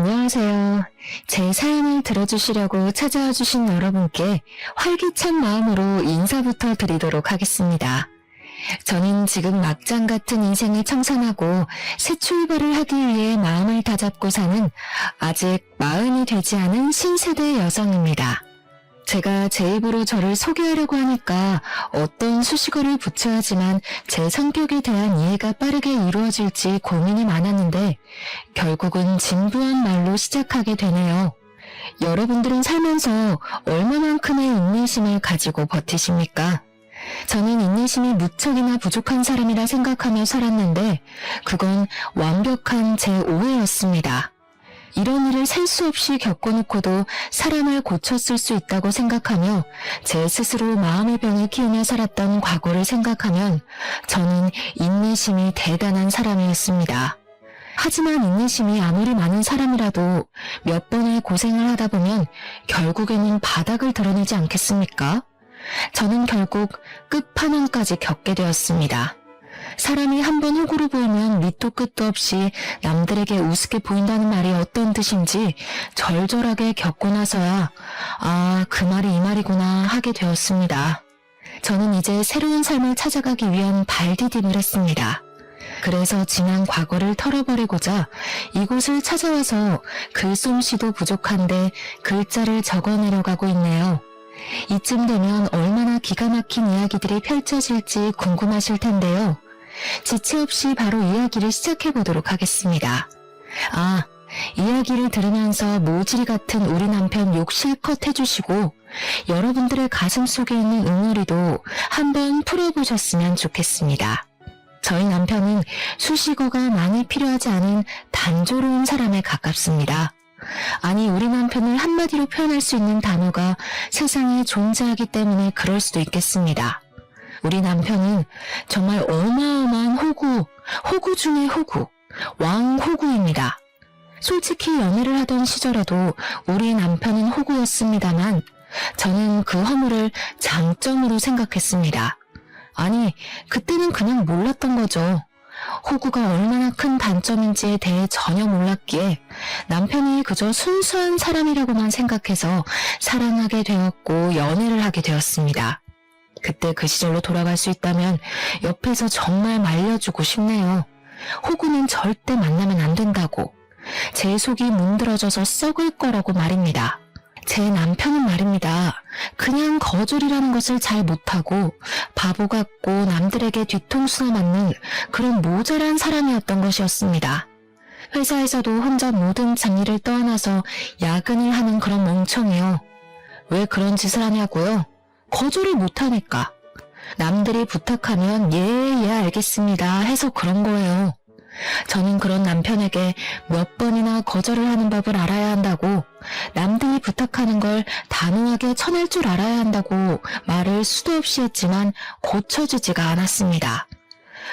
안녕하세요. 제 사연을 들어주시려고 찾아와 주신 여러분께 활기찬 마음으로 인사부터 드리도록 하겠습니다. 저는 지금 막장 같은 인생을 청산하고 새 출발을 하기 위해 마음을 다잡고 사는 아직 40이 되지 않은 신세대 여성입니다. 제가 제 입으로 저를 소개하려고 하니까 어떤 수식어를 붙여야 하지만 제 성격에 대한 이해가 빠르게 이루어질지 고민이 많았는데 결국은 진부한 말로 시작하게 되네요. 여러분들은 살면서 얼마만큼의 인내심을 가지고 버티십니까? 저는 인내심이 무척이나 부족한 사람이라 생각하며 살았는데 그건 완벽한 제 오해였습니다. 이런 일을 셀 수 없이 겪어놓고도 사람을 고쳤을 수 있다고 생각하며 제 스스로 마음의 병을 키우며 살았던 과거를 생각하면 저는 인내심이 대단한 사람이었습니다. 하지만 인내심이 아무리 많은 사람이라도 몇 번의 고생을 하다 보면 결국에는 바닥을 드러내지 않겠습니까? 저는 결국 끝판왕까지 겪게 되었습니다. 사람이 한번 호구로 보이면 밑도 끝도 없이 남들에게 우습게 보인다는 말이 어떤 뜻인지 절절하게 겪고 나서야 그 말이 이 말이구나 하게 되었습니다. 저는 이제 새로운 삶을 찾아가기 위한 발디딤을 했습니다. 그래서 지난 과거를 털어버리고자 이곳을 찾아와서 글솜씨도 부족한데 글자를 적어내려가고 있네요. 이쯤 되면 얼마나 기가 막힌 이야기들이 펼쳐질지 궁금하실 텐데요. 지체 없이 바로 이야기를 시작해보도록 하겠습니다. 이야기를 들으면서 모질이 같은 우리 남편 욕 실컷 해주시고 여러분들의 가슴 속에 있는 응어리도 한번 풀어보셨으면 좋겠습니다. 저희 남편은 수식어가 많이 필요하지 않은 단조로운 사람에 가깝습니다. 아니, 우리 남편을 한마디로 표현할 수 있는 단어가 세상에 존재하기 때문에 그럴 수도 있겠습니다. 우리 남편은 정말 어마어마한 호구 중의 호구, 왕호구입니다. 솔직히 연애를 하던 시절에도 우리 남편은 호구였습니다만 저는 그 허물을 장점으로 생각했습니다. 아니, 그때는 그냥 몰랐던 거죠. 호구가 얼마나 큰 단점인지에 대해 전혀 몰랐기에 남편이 그저 순수한 사람이라고만 생각해서 사랑하게 되었고 연애를 하게 되었습니다. 그때 그 시절로 돌아갈 수 있다면 옆에서 정말 말려주고 싶네요. 호구는 절대 만나면 안 된다고. 제 속이 문드러져서 썩을 거라고 말입니다. 제 남편은 말입니다. 그냥 거절이라는 것을 잘 못하고 바보 같고 남들에게 뒤통수나 맞는 그런 모자란 사람이었던 것이었습니다. 회사에서도 혼자 모든 잡일을 떠안아서 야근을 하는 그런 멍청이요. 왜 그런 짓을 하냐고요? 거절을 못하니까. 남들이 부탁하면 예 알겠습니다 해서 그런 거예요. 저는 그런 남편에게 몇 번이나 거절을 하는 법을 알아야 한다고, 남들이 부탁하는 걸 단호하게 전할 줄 알아야 한다고 말을 수도 없이 했지만 고쳐지지가 않았습니다.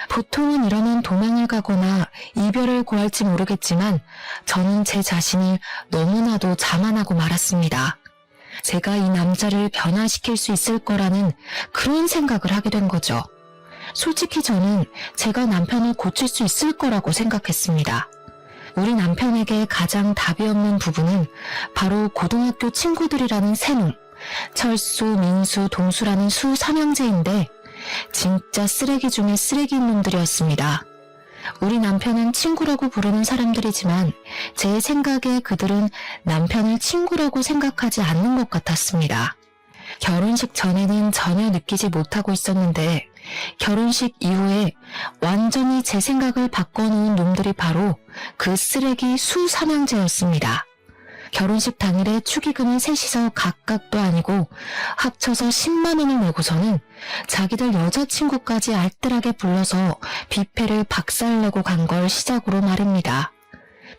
보통은 이러면 도망을 가거나 이별을 고할지 모르겠지만 저는 제 자신을 너무나도 자만하고 말았습니다. 제가 이 남자를 변화시킬 수 있을 거라는 그런 생각을 하게 된 거죠. 솔직히 저는 제가 남편을 고칠 수 있을 거라고 생각했습니다. 우리 남편에게 가장 답이 없는 부분은 바로 고등학교 친구들이라는 세놈, 철수, 민수, 동수라는 수 3형제인데 진짜 쓰레기 중에 쓰레기인 놈들이었습니다. 우리 남편은 친구라고 부르는 사람들이지만 제 생각에 그들은 남편을 친구라고 생각하지 않는 것 같았습니다. 결혼식 전에는 전혀 느끼지 못하고 있었는데 결혼식 이후에 완전히 제 생각을 바꿔놓은 놈들이 바로 그 쓰레기 수 3형제였습니다. 결혼식 당일에 축의금을 셋이서 각각도 아니고 합쳐서 10만 원을 내고서는 자기들 여자친구까지 알뜰하게 불러서 뷔페를 박살내고 간 걸 시작으로 말입니다.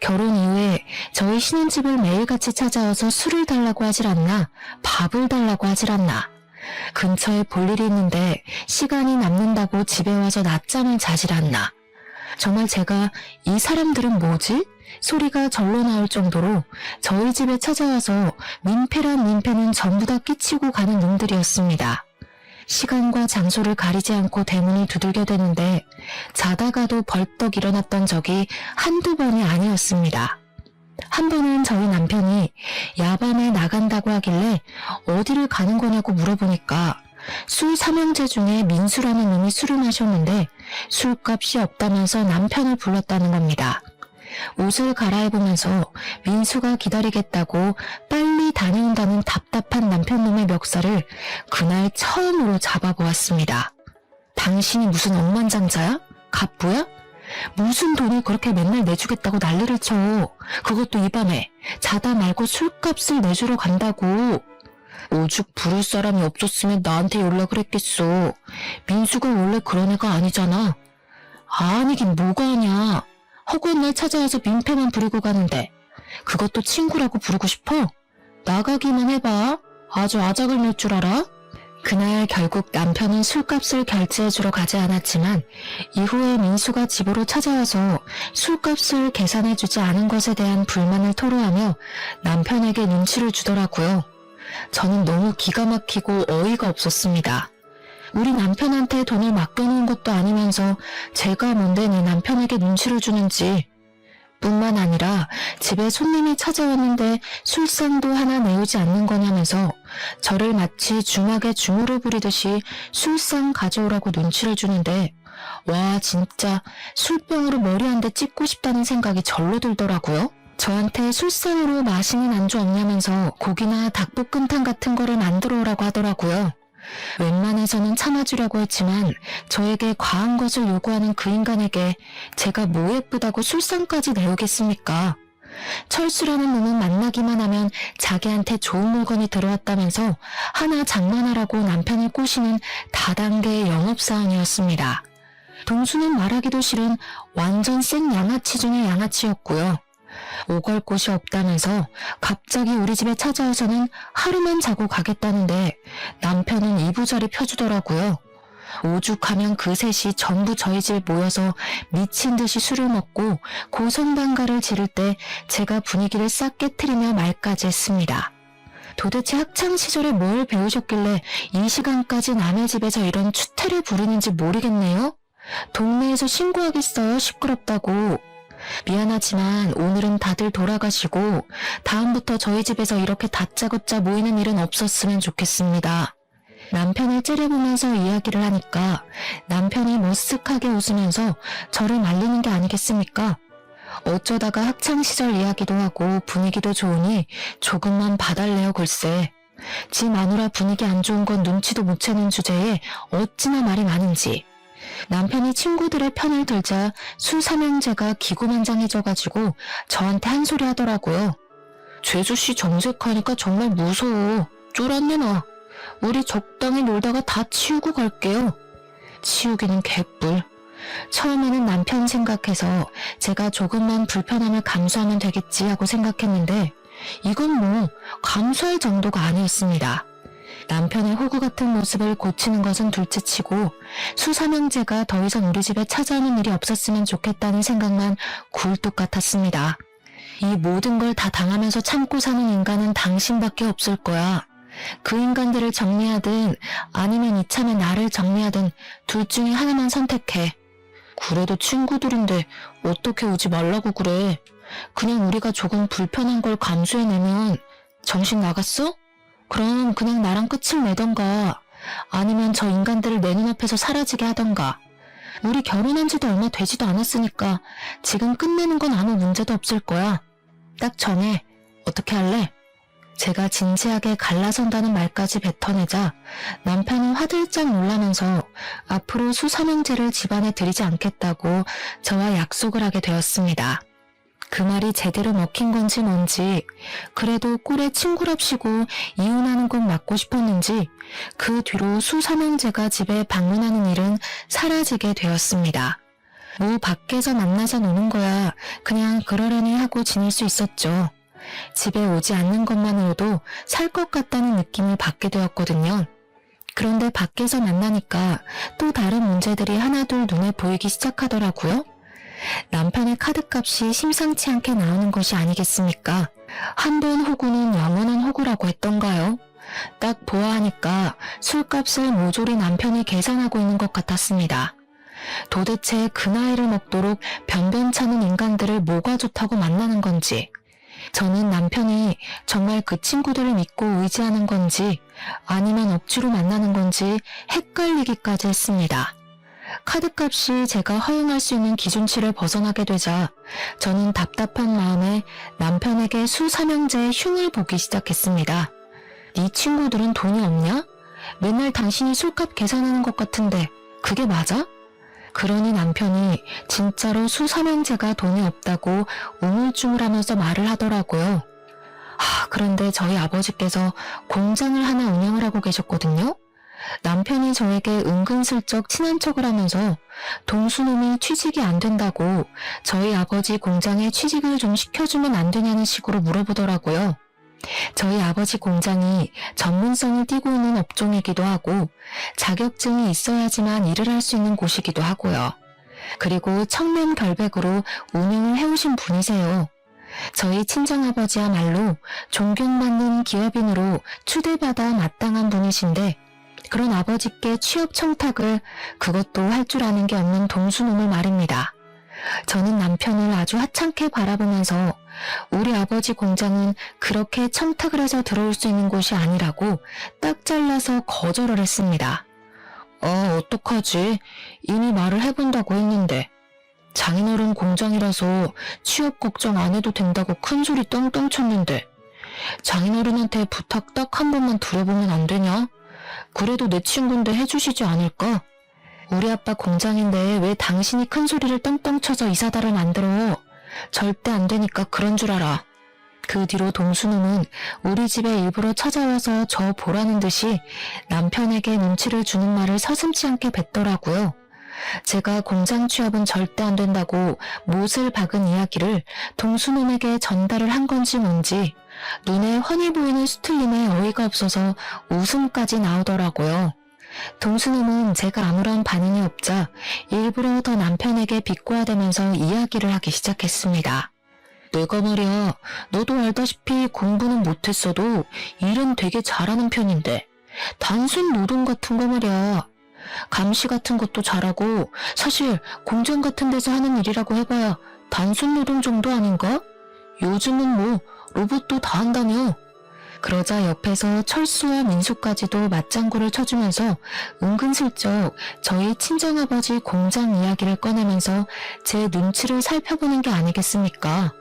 결혼 이후에 저희 신혼집을 매일같이 찾아와서 술을 달라고 하질 않나, 밥을 달라고 하질 않나, 근처에 볼 일이 있는데 시간이 남는다고 집에 와서 낮잠을 자질 않나. 정말 제가 이 사람들은 뭐지? 소리가 절로 나올 정도로 저희 집에 찾아와서 민폐란 민폐는 전부 다 끼치고 가는 놈들이었습니다. 시간과 장소를 가리지 않고 대문을 두들겨대는데 자다가도 벌떡 일어났던 적이 한두 번이 아니었습니다. 한 번은 저희 남편이 야밤에 나간다고 하길래 어디를 가는 거냐고 물어보니까 술 삼형제 중에 민수라는 놈이 술을 마셨는데 술값이 없다면서 남편을 불렀다는 겁니다. 옷을 갈아입으면서 민수가 기다리겠다고 빨리 다녀온다는 답답한 남편놈의 멱살을 그날 처음으로 잡아보았습니다. 당신이 무슨 억만장자야? 갑부야? 무슨 돈을 그렇게 맨날 내주겠다고 난리를 쳐. 그것도 이 밤에 자다 말고 술값을 내주러 간다고. 오죽 부를 사람이 없었으면 나한테 연락을 했겠어. 민수가 원래 그런 애가 아니잖아. 아니긴 뭐가 아냐. 허구한 날 찾아와서 민폐만 부리고 가는데 그것도 친구라고 부르고 싶어? 나가기만 해봐. 아주 아작을 낼 줄 알아? 그날 결국 남편은 술값을 결제해주러 가지 않았지만 이후에 민수가 집으로 찾아와서 술값을 계산해주지 않은 것에 대한 불만을 토로하며 남편에게 눈치를 주더라고요. 저는 너무 기가 막히고 어이가 없었습니다. 우리 남편한테 돈을 맡겨놓은 것도 아니면서 제가 뭔데 내 남편에게 눈치를 주는지. 뿐만 아니라 집에 손님이 찾아왔는데 술상도 하나 내오지 않는 거냐면서 저를 마치 주막에 주무를 부리듯이 술상 가져오라고 눈치를 주는데 와 진짜 술병으로 머리 한 대 찍고 싶다는 생각이 절로 들더라고요. 저한테 술상으로 맛있는 안주 없냐면서 고기나 닭볶음탕 같은 거를 만들어 오라고 하더라고요. 웬만해서는 참아주려고 했지만 저에게 과한 것을 요구하는 그 인간에게 제가 뭐 예쁘다고 술상까지 내오겠습니까? 철수라는 놈은 만나기만 하면 자기한테 좋은 물건이 들어왔다면서 하나 장만하라고 남편을 꼬시는 다단계의 영업사원이었습니다. 동수는 말하기도 싫은 완전 생 양아치 중의 양아치였고요. 오갈 곳이 없다면서 갑자기 우리 집에 찾아와서는 하루만 자고 가겠다는데 남편은 이부자리 펴주더라고요. 오죽하면 그 셋이 전부 저희 집에 모여서 미친 듯이 술을 먹고 고성방가를 지를 때 제가 분위기를 싹 깨트리며 말까지 했습니다. 도대체 학창시절에 뭘 배우셨길래 이 시간까지 남의 집에서 이런 추태를 부르는지 모르겠네요. 동네에서 신고하겠어요, 시끄럽다고. 미안하지만 오늘은 다들 돌아가시고 다음부터 저희 집에서 이렇게 다짜고짜 모이는 일은 없었으면 좋겠습니다. 남편을 째려보면서 이야기를 하니까 남편이 머쓱하게 웃으면서 저를 말리는 게 아니겠습니까? 어쩌다가 학창시절 이야기도 하고 분위기도 좋으니 조금만 봐달래요 글쎄. 지 마누라 분위기 안 좋은 건 눈치도 못 채는 주제에 어찌나 말이 많은지. 남편이 친구들의 편을 들자 술 삼형제가 기고만장해져가지고 저한테 한 소리 하더라고요. 죄수씨 정색하니까 정말 무서워. 쫄았네 나. 우리 적당히 놀다가 다 치우고 갈게요. 치우기는 개뿔. 처음에는 남편 생각해서 제가 조금만 불편함을 감수하면 되겠지 하고 생각했는데 이건 뭐 감수할 정도가 아니었습니다. 남편의 호구 같은 모습을 고치는 것은 둘째치고 수삼형제가 더 이상 우리 집에 찾아오는 일이 없었으면 좋겠다는 생각만 굴뚝 같았습니다. 이 모든 걸 다 당하면서 참고 사는 인간은 당신밖에 없을 거야. 그 인간들을 정리하든 아니면 이참에 나를 정리하든 둘 중에 하나만 선택해. 그래도 친구들인데 어떻게 오지 말라고 그래. 그냥 우리가 조금 불편한 걸 감수해내면 정신 나갔어? 그럼 그냥 나랑 끝을 내던가 아니면 저 인간들을 내 눈앞에서 사라지게 하던가. 우리 결혼한 지도 얼마 되지도 않았으니까 지금 끝내는 건 아무 문제도 없을 거야. 딱 정해. 어떻게 할래? 제가 진지하게 갈라선다는 말까지 뱉어내자 남편은 화들짝 놀라면서 앞으로 수삼형제를 집안에 들이지 않겠다고 저와 약속을 하게 되었습니다. 그 말이 제대로 먹힌 건지 뭔지 그래도 꼴에 친구랍시고 이혼하는 건 맞고 싶었는지 그 뒤로 수삼형제가 집에 방문하는 일은 사라지게 되었습니다. 뭐 밖에서 만나서 노는 거야 그냥 그러려니 하고 지낼 수 있었죠. 집에 오지 않는 것만으로도 살 것 같다는 느낌을 받게 되었거든요. 그런데 밖에서 만나니까 또 다른 문제들이 하나둘 눈에 보이기 시작하더라고요. 남편의 카드값이 심상치 않게 나오는 것이 아니겠습니까? 한 번 호구는 영원한 호구라고 했던가요? 딱 보아하니까 술값을 모조리 남편이 계산하고 있는 것 같았습니다. 도대체 그 나이를 먹도록 변변찮은 인간들을 뭐가 좋다고 만나는 건지 저는 남편이 정말 그 친구들을 믿고 의지하는 건지 아니면 억지로 만나는 건지 헷갈리기까지 했습니다. 카드값이 제가 허용할 수 있는 기준치를 벗어나게 되자 저는 답답한 마음에 남편에게 수삼형제의 흉을 보기 시작했습니다. 네 친구들은 돈이 없냐? 맨날 당신이 술값 계산하는 것 같은데 그게 맞아? 그러니 남편이 진짜로 수삼형제가 돈이 없다고 우물쭈물하면서 말을 하더라고요. 그런데 저희 아버지께서 공장을 하나 운영을 하고 계셨거든요. 남편이 저에게 은근슬쩍 친한 척을 하면서 동수놈이 취직이 안 된다고 저희 아버지 공장에 취직을 좀 시켜주면 안 되냐는 식으로 물어보더라고요. 저희 아버지 공장이 전문성을 띠고 있는 업종이기도 하고 자격증이 있어야지만 일을 할 수 있는 곳이기도 하고요. 그리고 청렴결백으로 운영을 해오신 분이세요. 저희 친정아버지야말로 존경받는 기업인으로 추대받아 마땅한 분이신데 그런 아버지께 취업 청탁을 그것도 할 줄 아는 게 없는 동수놈을 말입니다. 저는 남편을 아주 하찮게 바라보면서 우리 아버지 공장은 그렇게 청탁을 해서 들어올 수 있는 곳이 아니라고 딱 잘라서 거절을 했습니다. 어떡하지? 이미 말을 해본다고 했는데. 장인어른 공장이라서 취업 걱정 안 해도 된다고 큰소리 떵떵 쳤는데 장인어른한테 부탁 딱 한 번만 드려보면 안 되냐? 그래도 내 친구인데 해주시지 않을까? 우리 아빠 공장인데 왜 당신이 큰소리를 떵떵 쳐서 이사다를 만들어? 절대 안 되니까 그런 줄 알아. 그 뒤로 동수놈은 우리 집에 일부러 찾아와서 저 보라는 듯이 남편에게 눈치를 주는 말을 서슴지 않게 뱉더라고요. 제가 공장 취업은 절대 안 된다고 못을 박은 이야기를 동수놈에게 전달을 한 건지 뭔지 눈에 훤히 보이는 수틀림에 어이가 없어서 웃음까지 나오더라고요. 동수놈은 제가 아무런 반응이 없자 일부러 더 남편에게 비꼬아대면서 이야기를 하기 시작했습니다. 내가 말이야, 너도 알다시피 공부는 못했어도 일은 되게 잘하는 편인데 단순 노동 같은 거 말이야. 감시 같은 것도 잘하고 사실 공장 같은 데서 하는 일이라고 해봐야 단순 노동 정도 아닌가? 요즘은 뭐 로봇도 다 한다며. 그러자 옆에서 철수와 민수까지도 맞장구를 쳐주면서 은근슬쩍 저희 친정아버지 공장 이야기를 꺼내면서 제 눈치를 살펴보는 게 아니겠습니까?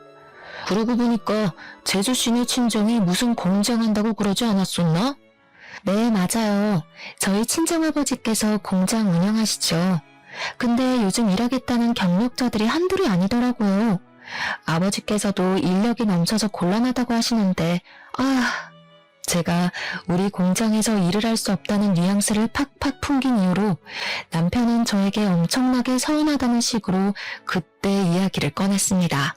그러고 보니까 제주씨네 친정이 무슨 공장한다고 그러지 않았었나? 네, 맞아요. 저희 친정아버지께서 공장 운영하시죠. 근데 요즘 일하겠다는 경력자들이 한둘이 아니더라고요. 아버지께서도 인력이 넘쳐서 곤란하다고 하시는데 제가 우리 공장에서 일을 할 수 없다는 뉘앙스를 팍팍 풍긴 이후로 남편은 저에게 엄청나게 서운하다는 식으로 그때 이야기를 꺼냈습니다.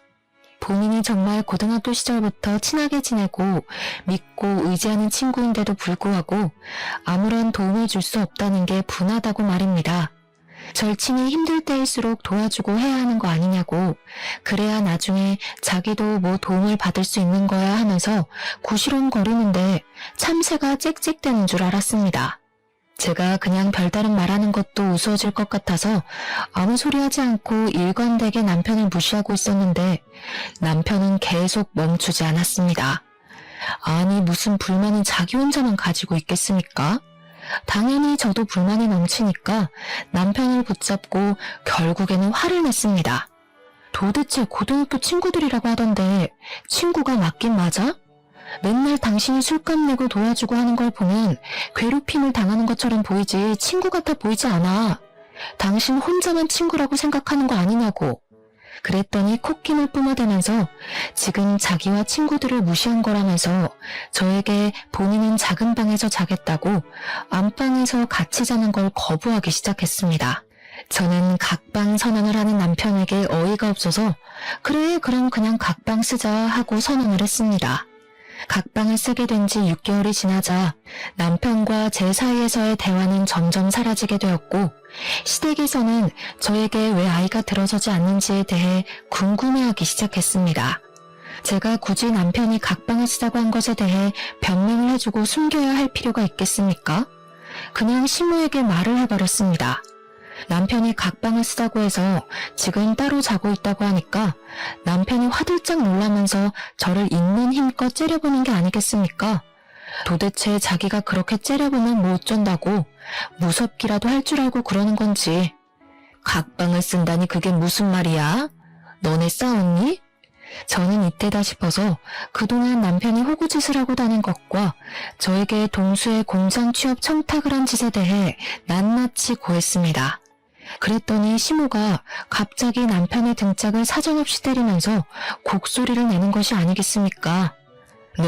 본인이 정말 고등학교 시절부터 친하게 지내고 믿고 의지하는 친구인데도 불구하고 아무런 도움을 줄 수 없다는 게 분하다고 말입니다. 절친이 힘들 때일수록 도와주고 해야 하는 거 아니냐고, 그래야 나중에 자기도 뭐 도움을 받을 수 있는 거야 하면서 구시렁거리는데 참새가 짹짹대는 줄 알았습니다. 제가 그냥 별다른 말하는 것도 우스워질 것 같아서 아무 소리 하지 않고 일관되게 남편을 무시하고 있었는데 남편은 계속 멈추지 않았습니다. 아니, 무슨 불만은 자기 혼자만 가지고 있겠습니까? 당연히 저도 불만이 넘치니까 남편을 붙잡고 결국에는 화를 냈습니다. 도대체 고등학교 친구들이라고 하던데 친구가 맞긴 맞아? 맨날 당신이 술값 내고 도와주고 하는 걸 보면 괴롭힘을 당하는 것처럼 보이지 친구 같아 보이지 않아. 당신 혼자만 친구라고 생각하는 거 아니냐고. 그랬더니 콧김을 뿜어대면서 지금 자기와 친구들을 무시한 거라면서 저에게 본인은 작은 방에서 자겠다고 안방에서 같이 자는 걸 거부하기 시작했습니다. 저는 각방 선언을 하는 남편에게 어이가 없어서 그래, 그럼 그냥 각방 쓰자 하고 선언을 했습니다. 각방을 쓰게 된 지 6개월이 지나자 남편과 제 사이에서의 대화는 점점 사라지게 되었고 시댁에서는 저에게 왜 아이가 들어서지 않는지에 대해 궁금해하기 시작했습니다. 제가 굳이 남편이 각방을 쓰자고 한 것에 대해 변명을 해주고 숨겨야 할 필요가 있겠습니까? 그냥 시모에게 말을 해버렸습니다. 남편이 각방을 쓰자고 해서 지금 따로 자고 있다고 하니까 남편이 화들짝 놀라면서 저를 있는 힘껏 째려보는 게 아니겠습니까? 도대체 자기가 그렇게 째려보면 뭐 어쩐다고 무섭기라도 할 줄 알고 그러는 건지. 각방을 쓴다니 그게 무슨 말이야? 너네 싸웠니? 저는 이때다 싶어서 그동안 남편이 호구짓을 하고 다닌 것과 저에게 동수의 공장 취업 청탁을 한 짓에 대해 낱낱이 고했습니다. 그랬더니 시모가 갑자기 남편의 등짝을 사정없이 때리면서 곡소리를 내는 것이 아니겠습니까? 너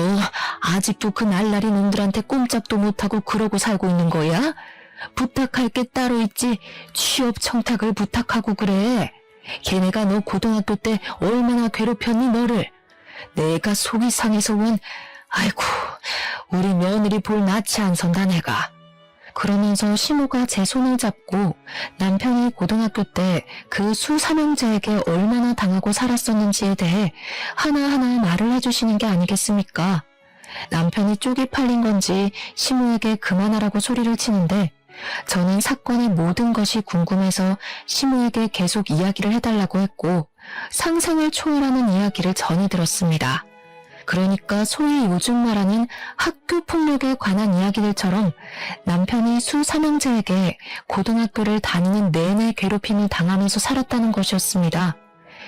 아직도 그 날라리 놈들한테 꼼짝도 못하고 그러고 살고 있는 거야? 부탁할 게 따로 있지 취업 청탁을 부탁하고 그래. 걔네가 너 고등학교 때 얼마나 괴롭혔니 너를. 내가 속이 상해서 원. 아이고 우리 며느리 볼 낯이 안 선다 내가. 그러면서 시모가 제 손을 잡고 남편이 고등학교 때 그 수삼형제에게 얼마나 당하고 살았었는지에 대해 하나하나 말을 해주시는 게 아니겠습니까? 남편이 쪽이 팔린 건지 시모에게 그만하라고 소리를 치는데 저는 사건의 모든 것이 궁금해서 시모에게 계속 이야기를 해달라고 했고 상상을 초월하는 이야기를 전해 들었습니다. 그러니까 소위 요즘 말하는 학교 폭력에 관한 이야기들처럼 남편이 수삼형제에게 고등학교를 다니는 내내 괴롭힘을 당하면서 살았다는 것이었습니다.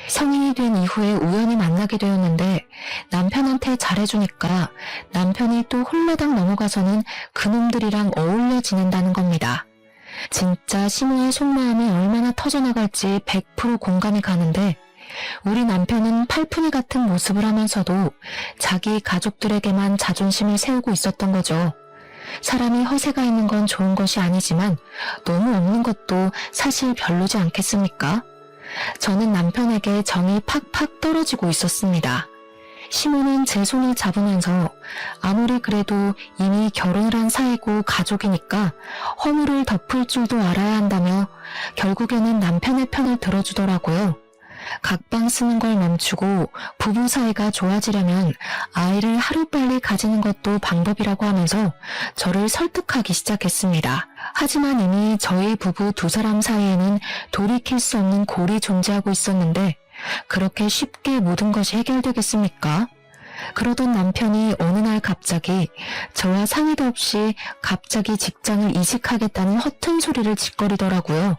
성인이 된 이후에 우연히 만나게 되었는데 남편한테 잘해주니까 남편이 또 홀라당 넘어가서는 그놈들이랑 어울려 지낸다는 겁니다. 진짜 시모의 속마음이 얼마나 터져나갈지 100% 공감이 가는데 우리 남편은 팔푼이 같은 모습을 하면서도 자기 가족들에게만 자존심을 세우고 있었던 거죠. 사람이 허세가 있는 건 좋은 것이 아니지만 너무 없는 것도 사실 별로지 않겠습니까? 저는 남편에게 정이 팍팍 떨어지고 있었습니다. 시모는 제 손을 잡으면서 아무리 그래도 이미 결혼을 한 사이고 가족이니까 허물을 덮을 줄도 알아야 한다며 결국에는 남편의 편을 들어주더라고요. 각방 쓰는 걸 멈추고 부부 사이가 좋아지려면 아이를 하루빨리 가지는 것도 방법이라고 하면서 저를 설득하기 시작했습니다. 하지만 이미 저희 부부 두 사람 사이에는 돌이킬 수 없는 골이 존재하고 있었는데 그렇게 쉽게 모든 것이 해결되겠습니까? 그러던 남편이 어느 날 갑자기 저와 상의도 없이 갑자기 직장을 이직하겠다는 허튼 소리를 짓거리더라고요.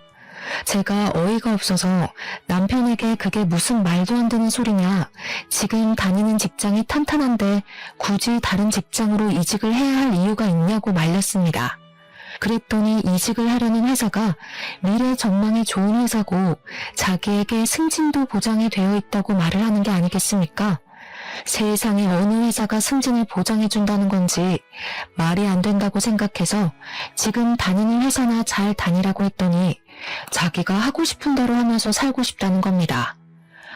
제가 어이가 없어서 남편에게 그게 무슨 말도 안 되는 소리냐, 지금 다니는 직장이 탄탄한데 굳이 다른 직장으로 이직을 해야 할 이유가 있냐고 말렸습니다. 그랬더니 이직을 하려는 회사가 미래 전망이 좋은 회사고 자기에게 승진도 보장이 되어 있다고 말을 하는 게 아니겠습니까? 세상에 어느 회사가 승진을 보장해준다는 건지 말이 안 된다고 생각해서 지금 다니는 회사나 잘 다니라고 했더니 자기가 하고 싶은 대로 하면서 살고 싶다는 겁니다.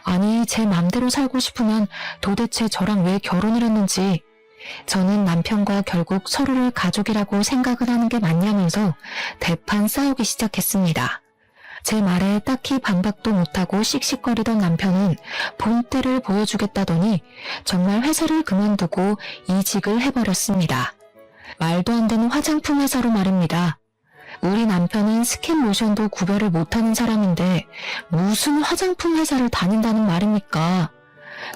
아니, 제 맘대로 살고 싶으면 도대체 저랑 왜 결혼을 했는지, 저는 남편과 결국 서로를 가족이라고 생각을 하는 게 맞냐면서 대판 싸우기 시작했습니다. 제 말에 딱히 반박도 못하고 씩씩거리던 남편은 본때를 보여주겠다더니 정말 회사를 그만두고 이직을 해버렸습니다. 말도 안 되는 화장품 회사로 말입니다. 우리 남편은 스킨로션도 구별을 못하는 사람인데 무슨 화장품 회사를 다닌다는 말입니까?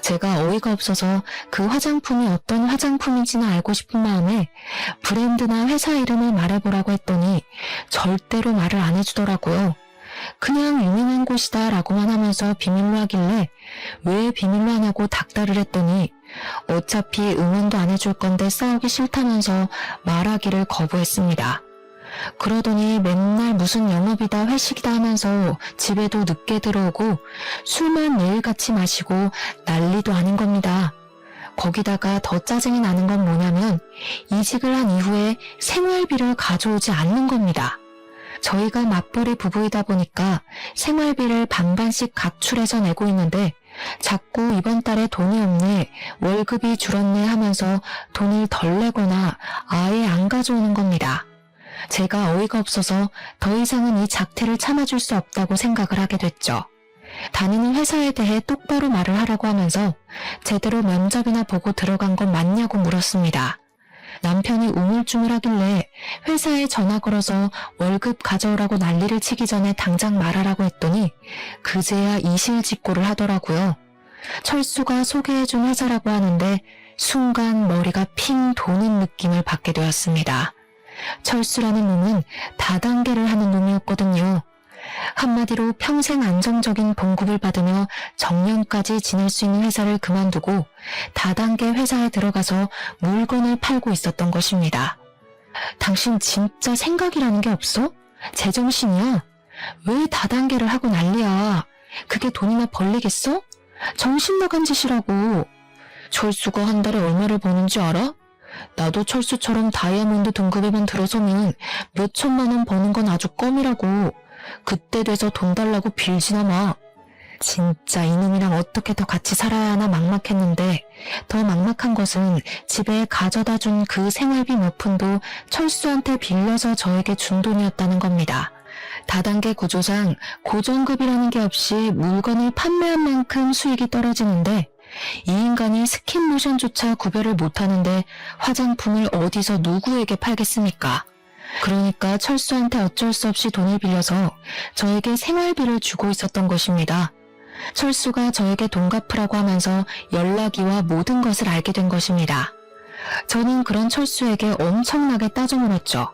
제가 어이가 없어서 그 화장품이 어떤 화장품인지는 알고 싶은 마음에 브랜드나 회사 이름을 말해보라고 했더니 절대로 말을 안 해주더라고요. 그냥 유명한 곳이다 라고만 하면서 비밀로 하길래 왜 비밀로 하냐고 닥달을 했더니 어차피 응원도 안 해줄 건데 싸우기 싫다면서 말하기를 거부했습니다. 그러더니 맨날 무슨 영업이다 회식이다 하면서 집에도 늦게 들어오고 술만 매일같이 마시고 난리도 아닌 겁니다. 거기다가 더 짜증이 나는 건 뭐냐면 이직을 한 이후에 생활비를 가져오지 않는 겁니다. 저희가 맞벌이 부부이다 보니까 생활비를 반반씩 각출해서 내고 있는데 자꾸 이번 달에 돈이 없네, 월급이 줄었네 하면서 돈을 덜 내거나 아예 안 가져오는 겁니다. 제가 어이가 없어서 더 이상은 이 작태를 참아줄 수 없다고 생각을 하게 됐죠. 다니는 회사에 대해 똑바로 말을 하라고 하면서 제대로 면접이나 보고 들어간 건 맞냐고 물었습니다. 남편이 우물쭈물하길래 회사에 전화 걸어서 월급 가져오라고 난리를 치기 전에 당장 말하라고 했더니 그제야 이실직고를 하더라고요. 철수가 소개해준 회사라고 하는데 순간 머리가 핑 도는 느낌을 받게 되었습니다. 철수라는 놈은 다단계를 하는 놈이었거든요. 한마디로 평생 안정적인 봉급을 받으며 정년까지 지낼 수 있는 회사를 그만두고 다단계 회사에 들어가서 물건을 팔고 있었던 것입니다. 당신 진짜 생각이라는 게 없어? 제정신이야? 왜 다단계를 하고 난리야? 그게 돈이나 벌리겠어? 정신 나간 짓이라고. 철수가 한 달에 얼마를 버는지 알아? 나도 철수처럼 다이아몬드 등급에만 들어서면 몇 천만 원 버는 건 아주 껌이라고. 그때 돼서 돈 달라고 빌지나 마. 진짜 이놈이랑 어떻게 더 같이 살아야 하나 막막했는데 더 막막한 것은 집에 가져다 준 그 생활비 몇 푼도 철수한테 빌려서 저에게 준 돈이었다는 겁니다. 다단계 구조상 고정급이라는 게 없이 물건을 판매한 만큼 수익이 떨어지는데 이 인간이 스킨모션조차 구별을 못하는데 화장품을 어디서 누구에게 팔겠습니까? 그러니까 철수한테 어쩔 수 없이 돈을 빌려서 저에게 생활비를 주고 있었던 것입니다. 철수가 저에게 돈 갚으라고 하면서 연락이와 모든 것을 알게 된 것입니다. 저는 그런 철수에게 엄청나게 따져 물었죠.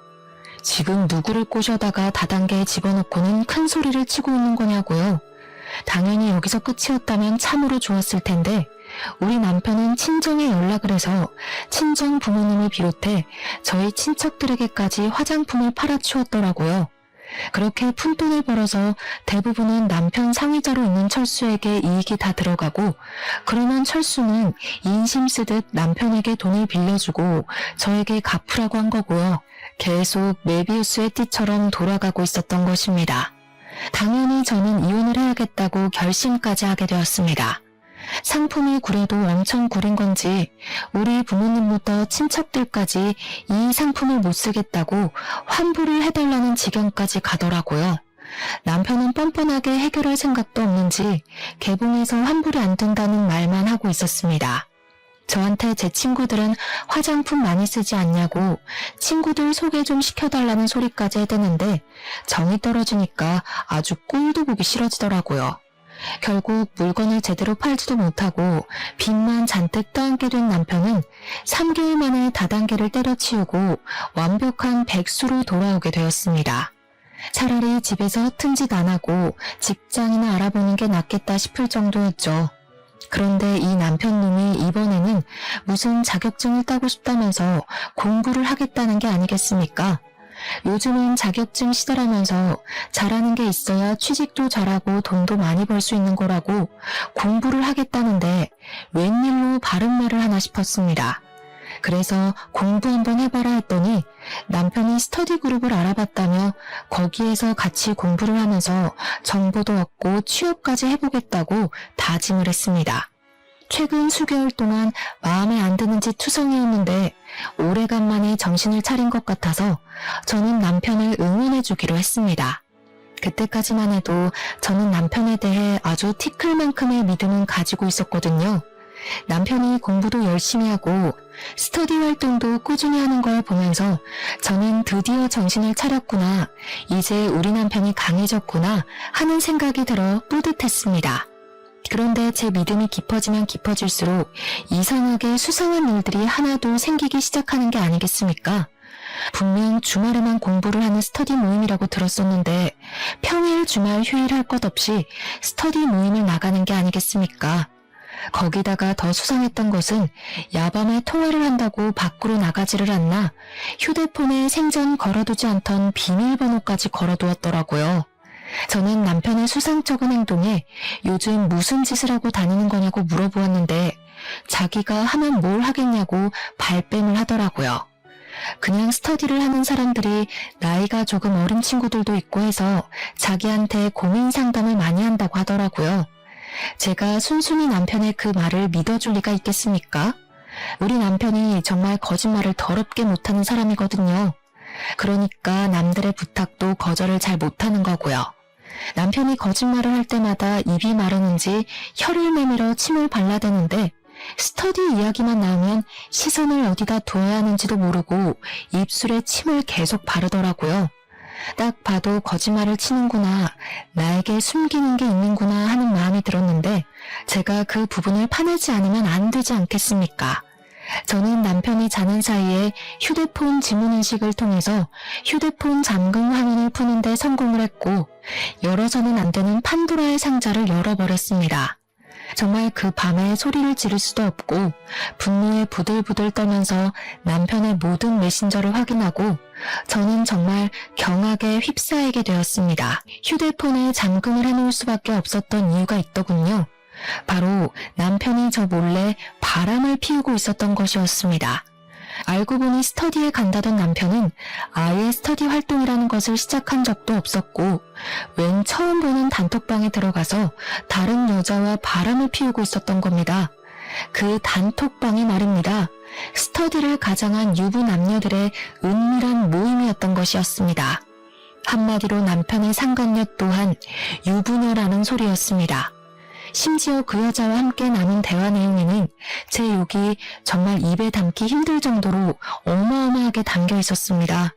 지금 누구를 꼬셔다가 다단계에 집어넣고는 큰 소리를 치고 있는 거냐고요. 당연히 여기서 끝이었다면 참으로 좋았을 텐데 우리 남편은 친정에 연락을 해서 친정 부모님을 비롯해 저희 친척들에게까지 화장품을 팔아치웠더라고요. 그렇게 푼돈을 벌어서 대부분은 남편 상의자로 있는 철수에게 이익이 다 들어가고 그러면 철수는 인심 쓰듯 남편에게 돈을 빌려주고 저에게 갚으라고 한 거고요. 계속 메비우스의 띠처럼 돌아가고 있었던 것입니다. 당연히 저는 이혼을 해야겠다고 결심까지 하게 되었습니다. 상품이 구려도 엄청 구린 건지 우리 부모님부터 친척들까지 이 상품을 못 쓰겠다고 환불을 해달라는 지경까지 가더라고요. 남편은 뻔뻔하게 해결할 생각도 없는지 개봉해서 환불이 안 된다는 말만 하고 있었습니다. 저한테 제 친구들은 화장품 많이 쓰지 않냐고 친구들 소개 좀 시켜달라는 소리까지 해대는데 정이 떨어지니까 아주 꼴도 보기 싫어지더라고요. 결국 물건을 제대로 팔지도 못하고 빚만 잔뜩 떠안게 된 남편은 3개월 만에 다단계를 때려치우고 완벽한 백수로 돌아오게 되었습니다. 차라리 집에서 허튼 짓 안 하고 직장이나 알아보는 게 낫겠다 싶을 정도였죠. 그런데 이 남편놈이 이번에는 무슨 자격증을 따고 싶다면서 공부를 하겠다는 게 아니겠습니까? 요즘은 자격증 시대라면서 잘하는 게 있어야 취직도 잘하고 돈도 많이 벌 수 있는 거라고 공부를 하겠다는데 웬일로 바른 말을 하나 싶었습니다. 그래서 공부 한번 해봐라 했더니 남편이 스터디 그룹을 알아봤다며 거기에서 같이 공부를 하면서 정보도 얻고 취업까지 해보겠다고 다짐을 했습니다. 최근 수개월 동안 마음에 안 드는지 투성이었는데 오래간만에 정신을 차린 것 같아서 저는 남편을 응원해주기로 했습니다. 그때까지만 해도 저는 남편에 대해 아주 티끌만큼의 믿음은 가지고 있었거든요. 남편이 공부도 열심히 하고 스터디 활동도 꾸준히 하는 걸 보면서 저는 드디어 정신을 차렸구나, 이제 우리 남편이 강해졌구나 하는 생각이 들어 뿌듯했습니다. 그런데 제 믿음이 깊어지면 깊어질수록 이상하게 수상한 일들이 하나둘 생기기 시작하는 게 아니겠습니까? 분명 주말에만 공부를 하는 스터디 모임이라고 들었었는데 평일 주말 휴일 할 것 없이 스터디 모임을 나가는 게 아니겠습니까? 거기다가 더 수상했던 것은 야밤에 통화를 한다고 밖으로 나가지를 않나 휴대폰에 생전 걸어두지 않던 비밀번호까지 걸어두었더라고요. 저는 남편의 수상쩍은 행동에 요즘 무슨 짓을 하고 다니는 거냐고 물어보았는데 자기가 하면 뭘 하겠냐고 발뺌을 하더라고요. 그냥 스터디를 하는 사람들이 나이가 조금 어린 친구들도 있고 해서 자기한테 고민 상담을 많이 한다고 하더라고요. 제가 순순히 남편의 그 말을 믿어줄 리가 있겠습니까? 우리 남편이 정말 거짓말을 더럽게 못하는 사람이거든요. 그러니까 남들의 부탁도 거절을 잘 못하는 거고요. 남편이 거짓말을 할 때마다 입이 마르는지 혀를 내밀어 침을 발라대는데 스터디 이야기만 나오면 시선을 어디다 둬야 하는지도 모르고 입술에 침을 계속 바르더라고요. 딱 봐도 거짓말을 치는구나, 나에게 숨기는 게 있는구나 하는 마음이 들었는데 제가 그 부분을 파내지 않으면 안 되지 않겠습니까? 저는 남편이 자는 사이에 휴대폰 지문인식을 통해서 휴대폰 잠금 화면을 푸는 데 성공을 했고 열어서는 안 되는 판도라의 상자를 열어버렸습니다. 정말 그 밤에 소리를 지를 수도 없고 분노에 부들부들 떨면서 남편의 모든 메신저를 확인하고 저는 정말 경악에 휩싸이게 되었습니다. 휴대폰에 잠금을 해놓을 수밖에 없었던 이유가 있더군요. 바로 남편이 저 몰래 바람을 피우고 있었던 것이었습니다. 알고 보니 스터디에 간다던 남편은 아예 스터디 활동이라는 것을 시작한 적도 없었고 웬 처음 보는 단톡방에 들어가서 다른 여자와 바람을 피우고 있었던 겁니다. 그 단톡방이 말입니다. 스터디를 가장한 유부 남녀들의 은밀한 모임이었던 것이었습니다. 한마디로 남편의 상간녀 또한 유부녀라는 소리였습니다. 심지어 그 여자와 함께 나눈 대화 내용에는 제 욕이 정말 입에 담기 힘들 정도로 어마어마하게 담겨 있었습니다.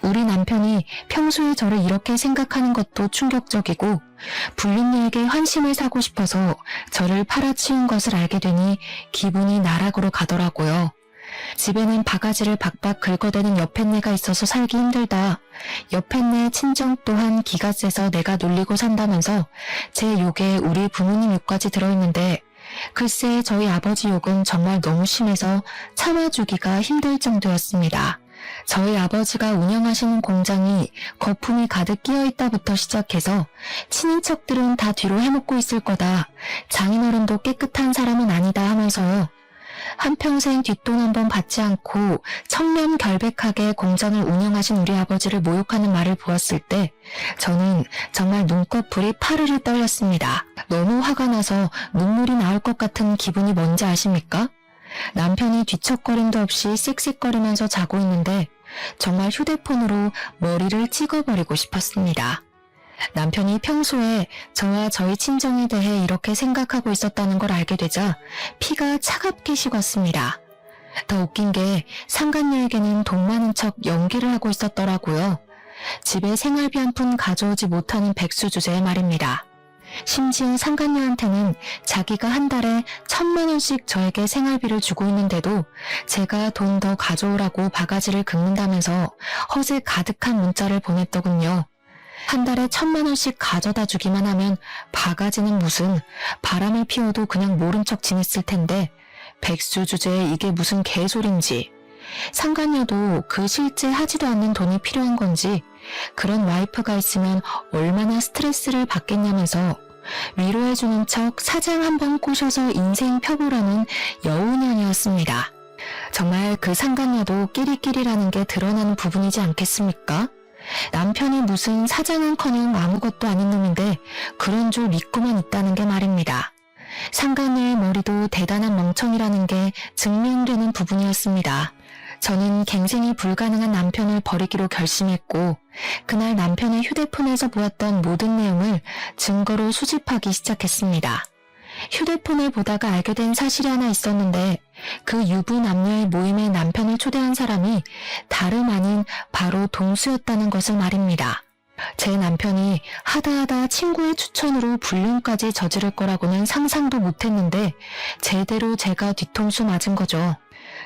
우리 남편이 평소에 저를 이렇게 생각하는 것도 충격적이고 불륜녀에게 환심을 사고 싶어서 저를 팔아치운 것을 알게 되니 기분이 나락으로 가더라고요. 집에는 바가지를 박박 긁어대는 여편네가 있어서 살기 힘들다. 여편네 친정 또한 기가 세서 내가 놀리고 산다면서 제 욕에 우리 부모님 욕까지 들어있는데 글쎄 저희 아버지 욕은 정말 너무 심해서 참아주기가 힘들 정도였습니다. 저희 아버지가 운영하시는 공장이 거품이 가득 끼어있다부터 시작해서 친인척들은 다 뒤로 해먹고 있을 거다. 장인어른도 깨끗한 사람은 아니다 하면서요. 한평생 뒷돈 한번 받지 않고 청렴결백하게 공장을 운영하신 우리 아버지를 모욕하는 말을 보았을 때 저는 정말 눈꺼풀이 파르르 떨렸습니다. 너무 화가 나서 눈물이 나올 것 같은 기분이 뭔지 아십니까? 남편이 뒤척거림도 없이 씩씩거리면서 자고 있는데 정말 휴대폰으로 머리를 찍어버리고 싶었습니다. 남편이 평소에 저와 저희 친정에 대해 이렇게 생각하고 있었다는 걸 알게 되자 피가 차갑게 식었습니다. 더 웃긴 게 상간녀에게는 돈 많은 척 연기를 하고 있었더라고요. 집에 생활비 한 푼 가져오지 못하는 백수 주제에 말입니다. 심지어 상간녀한테는 자기가 한 달에 1,000만 원씩 저에게 생활비를 주고 있는데도 제가 돈 더 가져오라고 바가지를 긁는다면서 허세 가득한 문자를 보냈더군요. 한 달에 1,000만 원씩 가져다 주기만 하면 바가지는 무슨, 바람을 피워도 그냥 모른 척 지냈을 텐데 백수 주제에 이게 무슨 개소린지. 상간녀도 그 실제 하지도 않는 돈이 필요한 건지 그런 와이프가 있으면 얼마나 스트레스를 받겠냐면서 위로해주는 척 사장 한번 꼬셔서 인생 펴보라는 여우년이었습니다. 정말 그 상간녀도 끼리끼리라는 게 드러나는 부분이지 않겠습니까? 남편이 무슨 사장은커녕 아무것도 아닌 놈인데 그런 줄 믿고만 있다는 게 말입니다. 상간녀의 머리도 대단한 멍청이라는 게 증명되는 부분이었습니다. 저는 갱생이 불가능한 남편을 버리기로 결심했고 그날 남편의 휴대폰에서 보았던 모든 내용을 증거로 수집하기 시작했습니다. 휴대폰을 보다가 알게 된 사실이 하나 있었는데 그 유부 남녀의 모임에 남편을 초대한 사람이 다름 아닌 바로 동수였다는 것을 말입니다. 제 남편이 하다하다 친구의 추천으로 불륜까지 저지를 거라고는 상상도 못했는데 제대로 제가 뒤통수 맞은 거죠.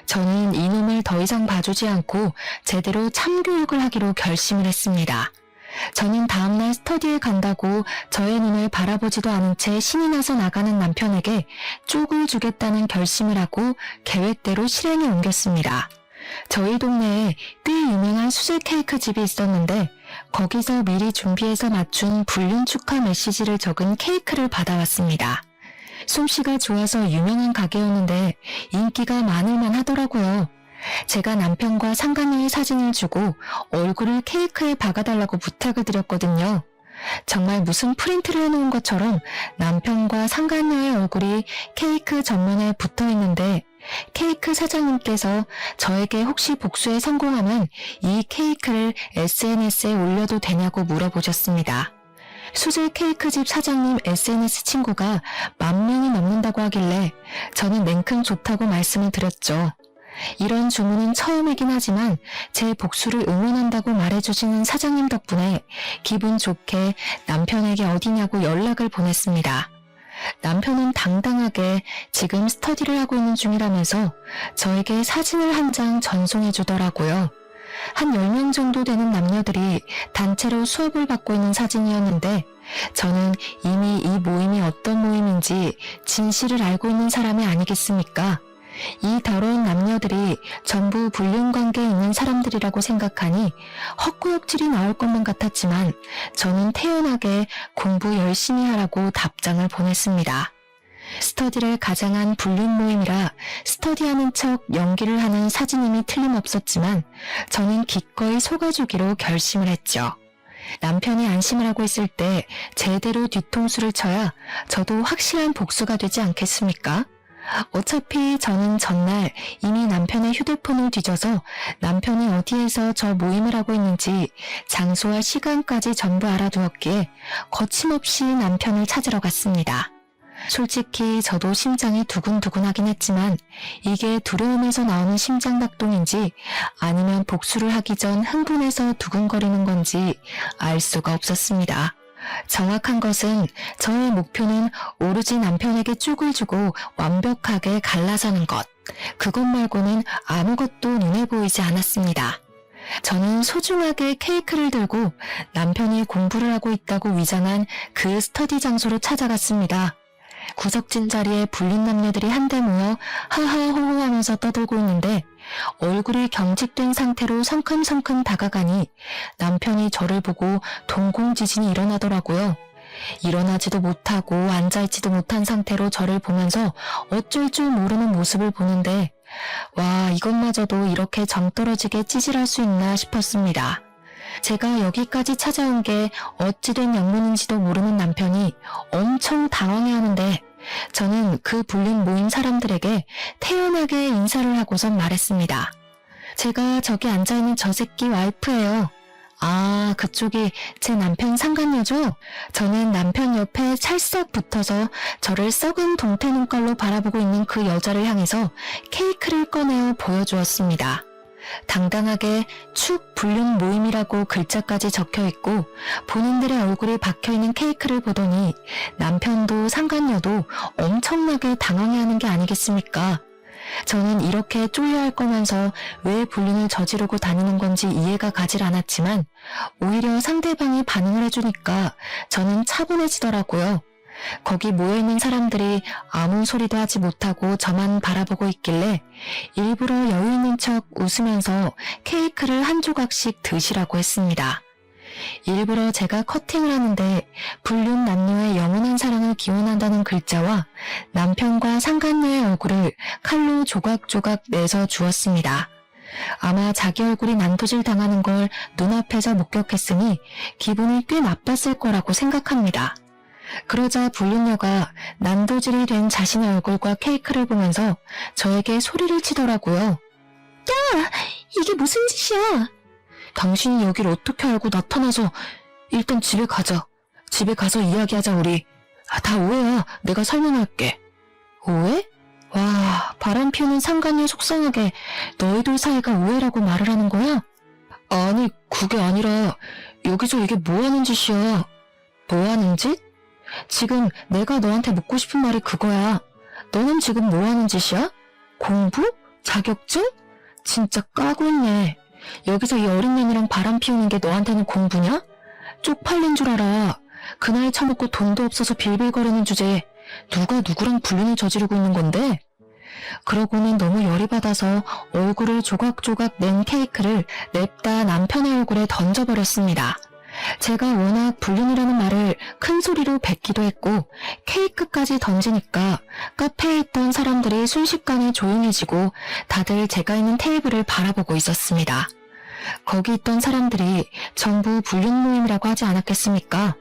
저는 이놈을 더 이상 봐주지 않고 제대로 참교육을 하기로 결심을 했습니다. 저는 다음날 스터디에 간다고 저의 눈을 바라보지도 않은 채 신이 나서 나가는 남편에게 쪽을 주겠다는 결심을 하고 계획대로 실행에 옮겼습니다. 저희 동네에 꽤 유명한 수제 케이크 집이 있었는데 거기서 미리 준비해서 맞춘 불륜 축하 메시지를 적은 케이크를 받아왔습니다. 솜씨가 좋아서 유명한 가게였는데 인기가 많을만 하더라고요. 제가 남편과 상간녀의 사진을 주고 얼굴을 케이크에 박아달라고 부탁을 드렸거든요. 정말 무슨 프린트를 해놓은 것처럼 남편과 상간녀의 얼굴이 케이크 전면에 붙어있는데 케이크 사장님께서 저에게 혹시 복수에 성공하면 이 케이크를 SNS에 올려도 되냐고 물어보셨습니다. 수제 케이크집 사장님 SNS 친구가 10,000명이 넘는다고 하길래 저는 냉큼 좋다고 말씀을 드렸죠. 이런 주문은 처음이긴 하지만 제 복수를 응원한다고 말해주시는 사장님 덕분에 기분 좋게 남편에게 어디냐고 연락을 보냈습니다. 남편은 당당하게 지금 스터디를 하고 있는 중이라면서 저에게 사진을 한 장 전송해 주더라고요. 한 10명 정도 되는 남녀들이 단체로 수업을 받고 있는 사진이었는데 저는 이미 이 모임이 어떤 모임인지 진실을 알고 있는 사람이 아니겠습니까? 이 더러운 남녀들이 전부 불륜관계에 있는 사람들이라고 생각하니 헛구역질이 나올 것만 같았지만 저는 태연하게 공부 열심히 하라고 답장을 보냈습니다. 스터디를 가장한 불륜 모임이라 스터디하는 척 연기를 하는 사진임이 틀림없었지만 저는 기꺼이 속아주기로 결심을 했죠. 남편이 안심을 하고 있을 때 제대로 뒤통수를 쳐야 저도 확실한 복수가 되지 않겠습니까? 어차피 저는 전날 이미 남편의 휴대폰을 뒤져서 남편이 어디에서 저 모임을 하고 있는지 장소와 시간까지 전부 알아두었기에 거침없이 남편을 찾으러 갔습니다. 솔직히 저도 심장이 두근두근하긴 했지만 이게 두려움에서 나오는 심장박동인지 아니면 복수를 하기 전 흥분해서 두근거리는 건지 알 수가 없었습니다. 정확한 것은 저의 목표는 오로지 남편에게 쪽을 주고 완벽하게 갈라서는 것. 그것 말고는 아무것도 눈에 보이지 않았습니다. 저는 소중하게 케이크를 들고 남편이 공부를 하고 있다고 위장한 그 스터디 장소로 찾아갔습니다. 구석진 자리에 불륜 남녀들이 한데 모여 하하호호 하면서 떠들고 있는데 얼굴이 경직된 상태로 성큼성큼 다가가니 남편이 저를 보고 동공지진이 일어나더라고요. 일어나지도 못하고 앉아있지도 못한 상태로 저를 보면서 어쩔 줄 모르는 모습을 보는데 와, 이것마저도 이렇게 정떨어지게 찌질할 수 있나 싶었습니다. 제가 여기까지 찾아온 게 어찌된 영문인지도 모르는 남편이 엄청 당황해하는데 저는 그 불륜 모임 사람들에게 태연하게 인사를 하고선 말했습니다. 제가 저기 앉아있는 저 새끼 와이프예요. 아, 그쪽이 제 남편 상간녀죠? 저는 남편 옆에 찰싹 붙어서 저를 썩은 동태 눈깔로 바라보고 있는 그 여자를 향해서 케이크를 꺼내어 보여주었습니다. 당당하게 축 불륜 모임이라고 글자까지 적혀있고 본인들의 얼굴이 박혀있는 케이크를 보더니 남편도 상간녀도 엄청나게 당황해하는 게 아니겠습니까? 저는 이렇게 쫄려할 거면서 왜 불륜을 저지르고 다니는 건지 이해가 가질 않았지만 오히려 상대방이 반응을 해주니까 저는 차분해지더라고요. 거기 모여있는 사람들이 아무 소리도 하지 못하고 저만 바라보고 있길래 일부러 여유 있는 척 웃으면서 케이크를 한 조각씩 드시라고 했습니다. 일부러 제가 커팅을 하는데 불륜 남녀의 영원한 사랑을 기원한다는 글자와 남편과 상간녀의 얼굴을 칼로 조각조각 내서 주었습니다. 아마 자기 얼굴이 난도질 당하는 걸 눈앞에서 목격했으니 기분이 꽤 나빴을 거라고 생각합니다. 그러자 불륜녀가 난도질이 된 자신의 얼굴과 케이크를 보면서 저에게 소리를 치더라고요. 야! 이게 무슨 짓이야? 당신이 여길 어떻게 알고 나타나서 일단 집에 가자. 집에 가서 이야기하자 우리. 다 오해야. 내가 설명할게. 오해? 와, 바람 피우는 상간녀 속상하게 너희들 사이가 오해라고 말을 하는 거야? 아니, 그게 아니라 여기서 이게 뭐하는 짓이야. 뭐하는 짓? 지금 내가 너한테 묻고 싶은 말이 그거야. 너는 지금 뭐하는 짓이야? 공부? 자격증? 진짜 까고 있네. 여기서 이 어린 년이랑 바람 피우는 게 너한테는 공부냐? 쪽팔린 줄 알아. 그 나이 처먹고 돈도 없어서 빌빌거리는 주제에 누가 누구랑 불륜을 저지르고 있는 건데? 그러고는 너무 열이 받아서 얼굴을 조각조각 낸 케이크를 냅다 남편의 얼굴에 던져버렸습니다. 제가 워낙 불륜이라는 말을 큰 소리로 뱉기도 했고 케이크까지 던지니까 카페에 있던 사람들이 순식간에 조용해지고 다들 제가 있는 테이블을 바라보고 있었습니다. 거기 있던 사람들이 전부 불륜 모임이라고 하지 않았겠습니까?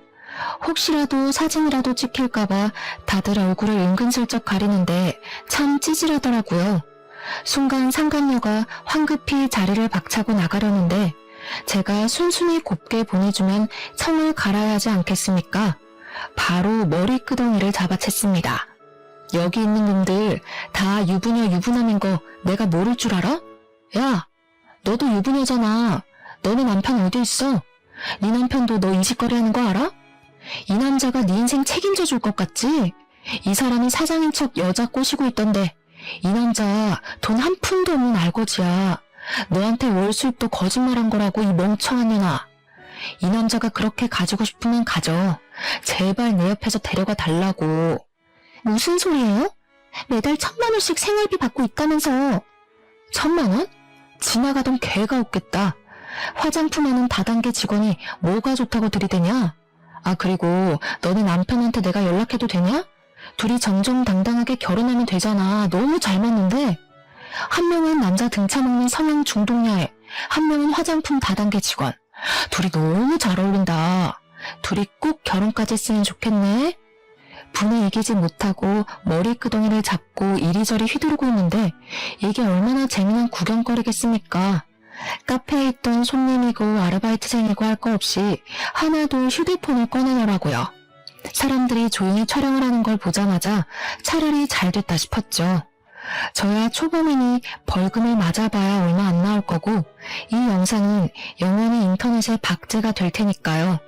혹시라도 사진이라도 찍힐까봐 다들 얼굴을 은근슬쩍 가리는데 참 찌질하더라고요. 순간 상간녀가 황급히 자리를 박차고 나가려는데 제가 순순히 곱게 보내주면 청을 갈아야 하지 않겠습니까? 바로 머리끄덩이를 잡아챘습니다. 여기 있는 놈들 다 유부녀 유부남인 거 내가 모를 줄 알아? 야, 너도 유부녀잖아. 너네 남편 어디 있어? 네 남편도 너 이 짓거리 하는 거 알아? 이 남자가 네 인생 책임져 줄 것 같지? 이 사람이 사장인 척 여자 꼬시고 있던데 이 남자 돈 한 푼도 없는 알거지야. 너한테 월 수입도 거짓말한 거라고 이 멍청한 년아. 이 남자가 그렇게 가지고 싶으면 가져. 제발 내 옆에서 데려가 달라고. 무슨 소리예요? 매달 1,000만 원씩 생활비 받고 있다면서. 1,000만 원? 지나가던 개가 웃겠다. 화장품 하는 다단계 직원이 뭐가 좋다고 들이대냐? 아, 그리고 너네 남편한테 내가 연락해도 되냐? 둘이 정정당당하게 결혼하면 되잖아. 너무 잘 맞는데? 한 명은 남자 등쳐먹는 성형 중독녀애, 한 명은 화장품 다단계 직원. 둘이 너무 잘 어울린다. 둘이 꼭 결혼까지 했으면 좋겠네. 분에 이기지 못하고 머리끄덩이를 잡고 이리저리 휘두르고 있는데 이게 얼마나 재미난 구경거리겠습니까? 카페에 있던 손님이고 아르바이트생이고 할 거 없이 하나도 휴대폰을 꺼내더라고요. 사람들이 조용히 촬영을 하는 걸 보자마자 차라리 잘 됐다 싶었죠. 저야 초범이니 벌금을 맞아봐야 얼마 안 나올 거고 이 영상은 영원히 인터넷에 박제가 될 테니까요.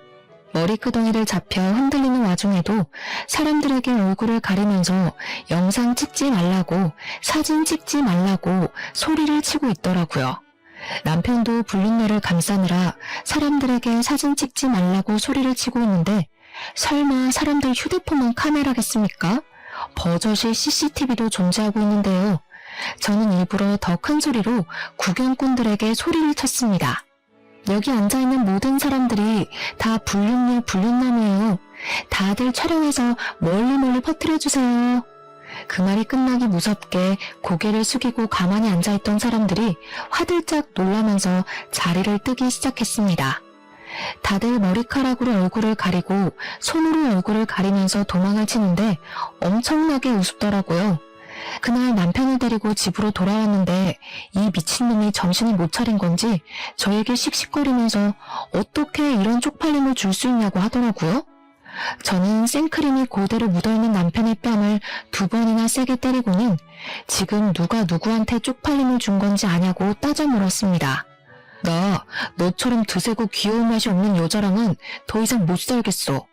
머리끄덩이를 잡혀 흔들리는 와중에도 사람들에게 얼굴을 가리면서 영상 찍지 말라고, 사진 찍지 말라고 소리를 치고 있더라고요. 남편도 불륜녀를 감싸느라 사람들에게 사진 찍지 말라고 소리를 치고 있는데 설마 사람들 휴대폰만 카메라겠습니까? 버젓이 CCTV도 존재하고 있는데요. 저는 일부러 더 큰 소리로 구경꾼들에게 소리를 쳤습니다. 여기 앉아있는 모든 사람들이 다 불륜녀 불륜남이에요. 다들 촬영해서 멀리 퍼뜨려주세요. 그 말이 끝나기 무섭게 고개를 숙이고 가만히 앉아있던 사람들이 화들짝 놀라면서 자리를 뜨기 시작했습니다. 다들 머리카락으로 얼굴을 가리고 손으로 얼굴을 가리면서 도망을 치는데 엄청나게 우습더라고요. 그날 남편을 데리고 집으로 돌아왔는데 이 미친놈이 정신을 못 차린 건지 저에게 씩씩거리면서 어떻게 이런 쪽팔림을 줄 수 있냐고 하더라고요. 저는 생크림이 그대로 묻어있는 남편의 뺨을 2번이나 세게 때리고는 지금 누가 누구한테 쪽팔림을 준 건지 아냐고 따져 물었습니다. 나 너처럼 드세고 귀여운 맛이 없는 여자랑은 더 이상 못 살겠어.